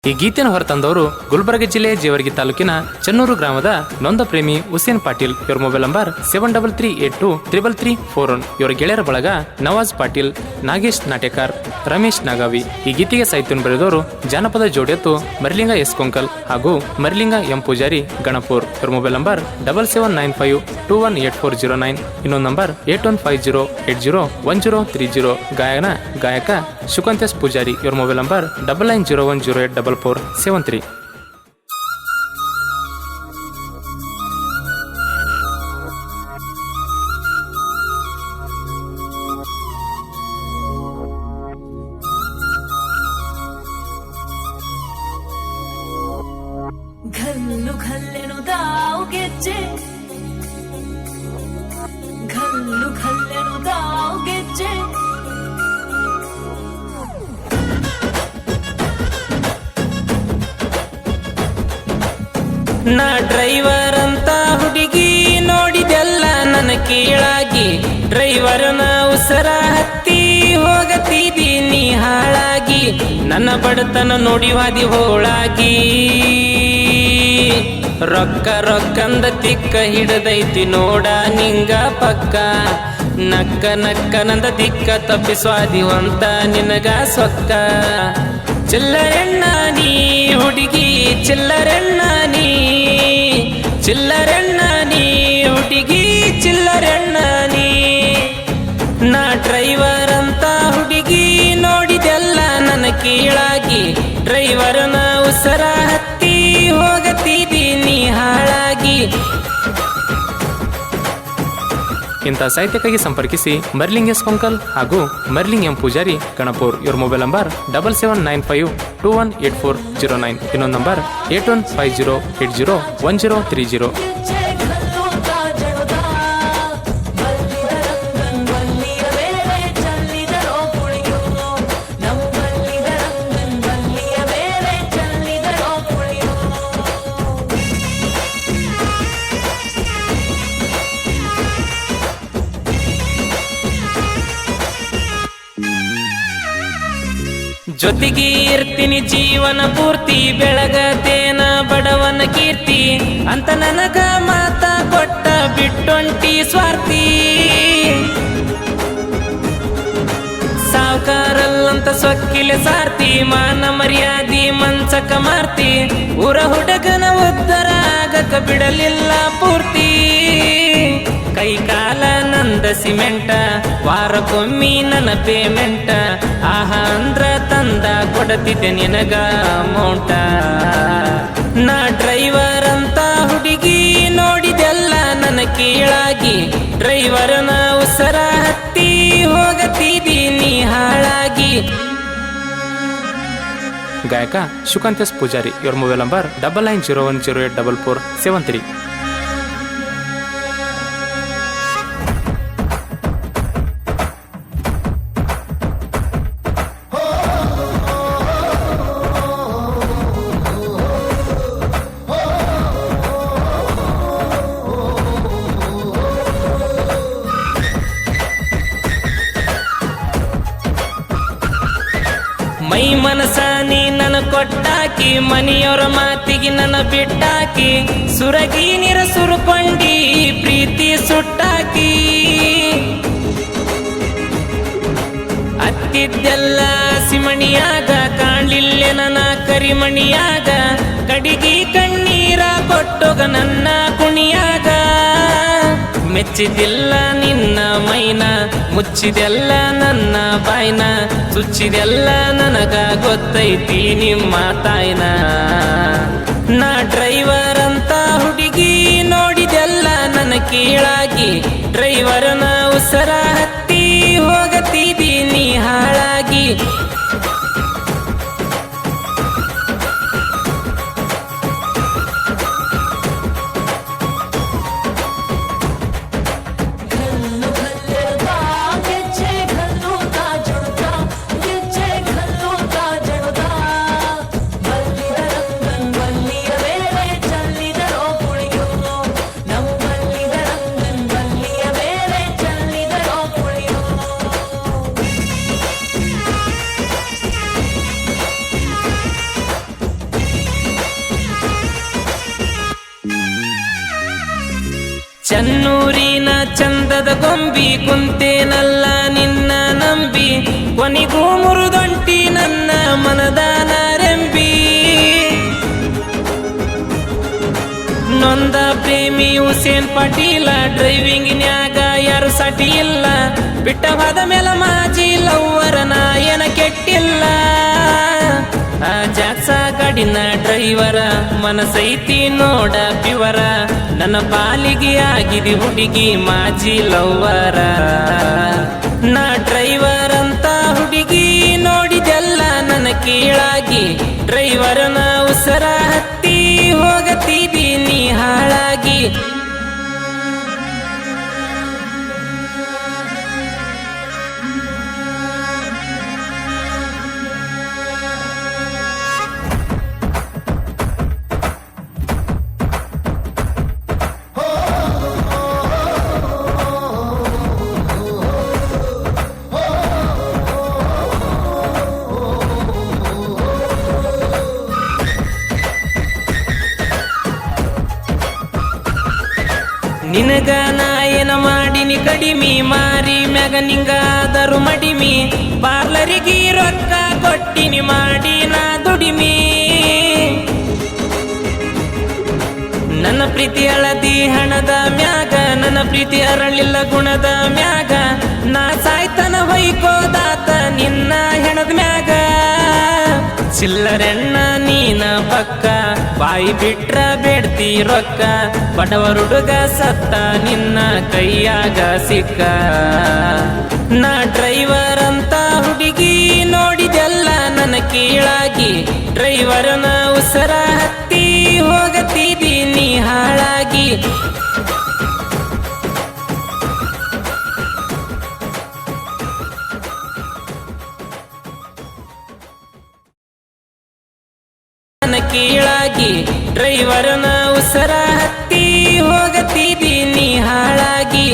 ಈ ಗೀತೆಯನ್ನು ಹೊರತಂದವರು ಗುಲ್ಬರ್ಗ ಜಿಲ್ಲೆ ಜೇವರ್ಗಿ ತಾಲೂಕಿನ ಚನ್ನೂರು ಗ್ರಾಮದ ನೊಂದ ಪ್ರೇಮಿ ಹುಸೇನ್ ಪಾಟೀಲ್. ಇವರ ಮೊಬೈಲ್ ನಂಬರ್ 7338233341. ಇವರ ಗೆಳೆಯರ ಬಳಗ ನವಾಜ್ ಪಾಟೀಲ್, ನಾಗೇಶ್ ನಾಟ್ಯಕಾರ್, ರಮೇಶ್ ನಾಗಾವಿ. ಈ ಗೀತೆಗೆ ಸಾಹಿತ್ಯವನ್ನು ಬರೆದವರು ಜಾನಪದ ಜೋಡಿಯತ್ತು ಮರ್ಲಿಂಗ ಎಸ್ ಕೊಂಕಲ್ ಹಾಗೂ ಮರ್ಲಿಂಗ ಎಂ ಪೂಜಾರಿ ಗಣಪೂರ್. ಇವರ ಮೊಬೈಲ್ ನಂಬರ್ 7795218409. ಇನ್ನೊಂದು ನಂಬರ್ 8150801030. ಗಾಯಕ ಶುಕಂತೇಶ್ ಪೂಜಾರಿ. ಇವರ ಮೊಬೈಲ್ ನಂಬರ್ 9901084473. घल्लू घल्लेनु दाव ಗೆಜ್ಜೆ घल्लू घल्लेनु दाव ಗೆಜ್ಜೆ ನಾ ಡ್ರೈವರ್ ಅಂತ ಹುಡುಗಿ ನೋಡಿದೆಲ್ಲ ನನ್ನ ಕೀಳಾಗಿ, ಡ್ರೈವರ್ನ ಉಸರ ಹತ್ತಿ ಹೋಗತಿದ್ದೀನಿ ಹಾಳಾಗಿ, ನನ್ನ ಬಡತನ ನೋಡಿ ವಾದಿ ಹೋಳಾಗಿ, ರೊಕ್ಕ ರೊಕ್ಕಂದ ತಿಕ್ಕ ಹಿಡದೈತಿ ನೋಡ ನಿಂಗ ಪಕ್ಕ, ನಕ್ಕ ನಕ್ಕ ನಂದ ದಿಕ್ಕ ತಪ್ಪಿಸ್ವಾದಿವಂತ ನಿನಗ ಸೊಕ್ಕ, ಚಿಲ್ಲರೆಣ್ಣ ನೀ ಹುಡುಗಿ ಚಿಲ್ಲರೆಣ್ಣ ನೀ, ಚಿಲ್ಲರೆಣ್ಣ ನೀ ಹುಡುಗಿ ಚಿಲ್ಲರೆಣ್ಣ ನೀ, ನಾ ಡ್ರೈವರ್ ಅಂತ ಹುಡುಗಿ ನೋಡಿದೆಲ್ಲ ನನ್ನ ಕೀಳಾಗಿ, ಡ್ರೈವರ್ನ ಉಸರ ಹತ್ತಿ ಹೋಗತಿದ್ದೀನಿ ಹಾಳಾಗಿ. ಇಂಥ ಸಾಹಿತ್ಯಕ್ಕಾಗಿ ಸಂಪರ್ಕಿಸಿ ಮರ್ಲಿಂಗ್ ಎಸ್ ಕೊಂಕಲ್ ಹಾಗೂ ಮರ್ಲಿಂಗ್ ಎಂ ಪೂಜಾರಿ ಗಣಪೂರ್. ಇವರ ಮೊಬೈಲ್ ನಂಬರ್ 7795218409. ಇನ್ನೊಂದು ನಂಬರ್ 8150801030. ಜೊತೆಗೆ ಇರ್ತೀನಿ ಜೀವನ ಪೂರ್ತಿ, ಬೆಳಗತೇನ ಬಡವನ ಕೀರ್ತಿ ಅಂತ ನನಗ ಮಾತ ಕೊಟ್ಟ ಬಿಟ್ಟೊಂಟಿ ಸ್ವಾರ್ಥಿ, ಸಾವುಕಾರಲ್ಲಂತ ಸೊಕ್ಕಿಲೆ ಸಾರ್ತಿ, ಮಾನ ಮರ್ಯಾದಿ ಮನ್ಸಕ ಮಾರ್ತಿ, ಊರ ಹುಡುಗನ ಉದ್ಧಾರ ಆಗಕ ಬಿಡಲಿಲ್ಲ ಪೂರ್ತಿ, ಕೈ ಕಾಲ ನಂದ ಸಿಮೆಂಟ ವಾರಕ್ಕೊಮ್ಮಿ ನನ್ನ ಪೇಮೆಂಟ, ಆಹಾ ಅಂದ್ರ ತಂದ ಕೊಡತಿದ್ದೆ ನಿನಗ ಅಮೌಂಟ, ನಾ ಡ್ರೈವರ್ ಅಂತ ಹುಡುಗಿ ನೋಡಿದೆಲ್ಲ ನನ್ನ ಕೀಳಾಗಿ, ಡ್ರೈವರ್ನ ಉಸರ ಹತ್ತಿ ಹೋಗತಿದ್ದೀನಿ ಹಾಳಾಗಿ. ಗಾಯಕ ಶುಕಂತೇಶ್ ಪೂಜಾರಿ. ಇವರ ಮೊಬೈಲ್ ನಂಬರ್ 9901084473. ಮೈ ಮನಸ ನೀ ನನ್ನ ಕೊಟ್ಟಾಕಿ, ಮನೆಯವರ ಮಾತಿಗೆ ನನ್ನ ಬಿಟ್ಟಾಕಿ, ಸುರಗಿ ನೀರ ಸುರುಕೊಂಡಿ ಪ್ರೀತಿ ಸುಟ್ಟಾಕಿ, ಅತ್ತಿದ್ದೆಲ್ಲ ಸಿಮಣಿಯಾಗ ಕಾಣಲಿಲ್ಲ ನನ್ನ ಕರಿಮಣಿಯಾಗ, ಕಡಿಗಿ ಕಣ್ಣೀರ ಕೊಟ್ಟೋಗ ನನ್ನ ಕುಣಿಯಾಗ, ಮೆಚ್ಚಿದಿಲ್ಲ ನಿನ್ನ ಮೈನ ಮುಚ್ಚಿದೆಲ್ಲ ನನ್ನ ಬಾಯ್ನ, ಚುಚ್ಚಿದೆಲ್ಲ ನನಗ ಗೊತ್ತೈತಿ ನಿಮ್ಮ ತಾಯ್ನ, ನಾ ಡ್ರೈವರ್ ಅಂತ ಹುಡುಗಿ ನೋಡಿದೆಲ್ಲ ನನ್ನ ಕೀಳಾಗಿ, ಡ್ರೈವರ್ನ ಉಸರ ಹತ್ತಿ ಹೋಗತಿದ್ದೀನಿ ಹಾಳಾಗಿ. ಚನ್ನೂರಿನ ಚಂದದ ಗೊಂಬಿ ಕುಂತೇನಲ್ಲ ನಿನ್ನ ನಂಬಿ ಕೊನಿಗೂ ಮುರುದೊಂಟಿ ನನ್ನ ಮನದ ನಾರೆಂಬಿ ನೊಂದ ಪ್ರೇಮಿ ಹುಸೇನ್ ಪಾಟೀಲ ಡ್ರೈವಿಂಗ್ನ್ಯಾಗ ಯಾರು ಸಾಟಿ ಇಲ್ಲ ಬಿಟ್ಟ ಹೋದ ಮೇಲ ಮಾಜಿ ಲವ್ವರ ನಾಯನ ಕೆಟ್ಟಿಲ್ಲ ಆ ಜಾಕ್ಸ ಗಾಡಿನ ಡ್ರೈವರ ಮನಸೈತಿ ನೋಡ ಪಿವರ ನನ್ನ ಪಾಲಿಗೆ ಆಗಿದೆ ಹುಡುಗಿ ಮಾಜಿ ಲವ್ವರ ನಾ ಡ್ರೈವರ್ ಅಂತ ಹುಡುಗಿ ನೋಡಿದೆಲ್ಲ ನನ್ನ ಕೀಳಾಗಿ ಡ್ರೈವರನ ಉಸರ ಹತ್ತಿ ಹೋಗತಿದ್ದೀನಿ ಹಾಳಾಗಿ ನಿನಗ ನಾಯನ ಮಾಡಿನಿ ಕಡಿಮಿ ಮಾರಿ ಮ್ಯಾಗ ನಿಂಗಾದರು ಮಡಿಮಿ ಪಾರ್ಲರಿಗೆ ರೊಕ್ಕ ಕೊಟ್ಟಿನಿ ಮಾಡಿ ನಾ ದುಡಿಮಿ ನನ್ನ ಪ್ರೀತಿ ಹಳದಿ ಹಣದ ಮ್ಯಾಗ ನನ್ನ ಪ್ರೀತಿ ಅರಳಿಲ್ಲ ಗುಣದ ಮ್ಯಾಗ ನಾ ಸಾಯ್ತನ ಹೊಯ್ಕೋದಾತ ನಿನ್ನ ಹೆಣದ ಮ್ಯಾಗ ಚಿಲ್ಲರೆಣ್ಣ ನೀನ ಪಕ್ಕ ಬಾಯಿ ಬಿಟ್ರ ಬೇಡ್ತಿ ರೊಕ್ಕ ಬಡವರುಡುಗ ಸತ್ತ ನಿನ್ನ ಕೈಯಾಗ ಸಿಕ್ಕ ನಾ ಡ್ರೈವರ್ ಅಂತ ಹುಡುಗಿ ನೋಡಿದೆಲ್ಲ ನನ್ನ ಕೀಳಾಗಿ ಡ್ರೈವರನ ಉಸರ ಹತ್ತಿ ಹೋಗತಿದ್ದೀನಿ ಹಾಳಾಗಿ ಕೀಳಾಗಿ ಡ್ರೈವರನ ಉಸರ ಹತ್ತಿ ಹೋಗತಿದ್ದೀನಿ ಹಾಳಾಗಿ